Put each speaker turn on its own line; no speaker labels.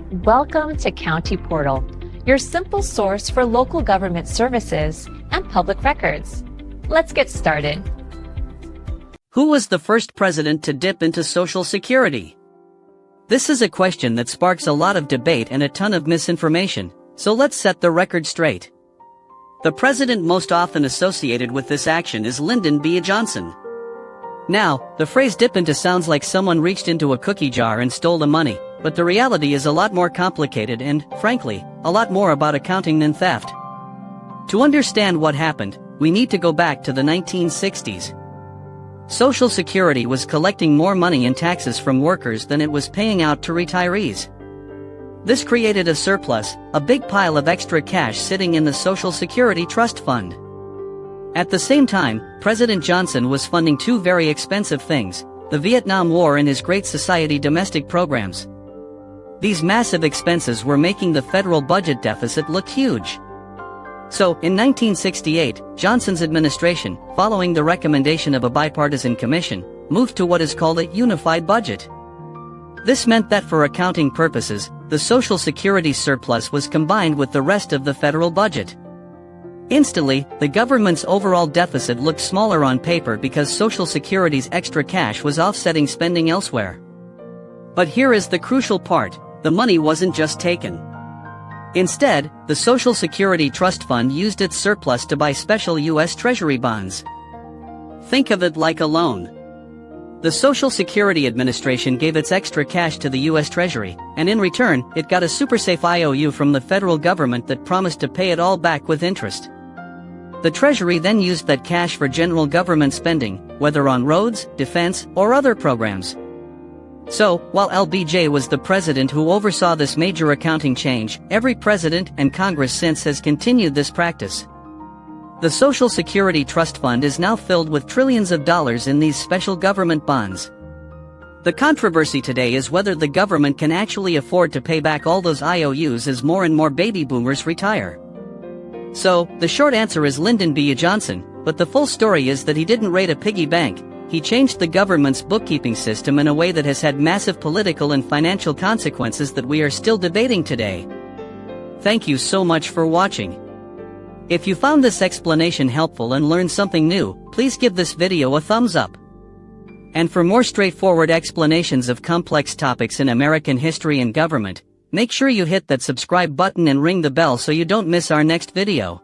Welcome to County Portal, your simple source for local government services and public records. Let's get started.
Who was the first president to dip into Social Security? This is a question that sparks a lot of debate and a ton of misinformation, so let's set the record straight. The president most often associated with this action is Lyndon B. Johnson. Now, the phrase dip into sounds like someone reached into a cookie jar and stole the money, but the reality is a lot more complicated and, frankly, a lot more about accounting than theft. To understand what happened, we need to go back to the 1960s. Social Security was collecting more money in taxes from workers than it was paying out to retirees. This created a surplus, a big pile of extra cash sitting in the Social Security Trust Fund. At the same time, President Johnson was funding two very expensive things: the Vietnam War and his Great Society domestic programs. These massive expenses were making the federal budget deficit look huge. So, in 1968, Johnson's administration, following the recommendation of a bipartisan commission, moved to what is called a unified budget. This meant that for accounting purposes, the Social Security surplus was combined with the rest of the federal budget. Instantly, the government's overall deficit looked smaller on paper because Social Security's extra cash was offsetting spending elsewhere. But here is the crucial part: the money wasn't just taken. Instead, the Social Security Trust Fund used its surplus to buy special U.S. Treasury bonds. Think of it like a loan. The Social Security Administration gave its extra cash to the U.S. Treasury, and in return, it got a super-safe IOU from the federal government that promised to pay it all back with interest. The Treasury then used that cash for general government spending, whether on roads, defense, or other programs. So, while LBJ was the president who oversaw this major accounting change, every president and Congress since has continued this practice. The Social Security Trust Fund is now filled with trillions of dollars in these special government bonds. The controversy today is whether the government can actually afford to pay back all those IOUs as more and more baby boomers retire. So, the short answer is Lyndon B. Johnson, but the full story is that he didn't raid a piggy bank. He changed the government's bookkeeping system in a way that has had massive political and financial consequences that we are still debating today. Thank you so much for watching. If you found this explanation helpful and learned something new, please give this video a thumbs up. And for more straightforward explanations of complex topics in American history and government, make sure you hit that subscribe button and ring the bell so you don't miss our next video.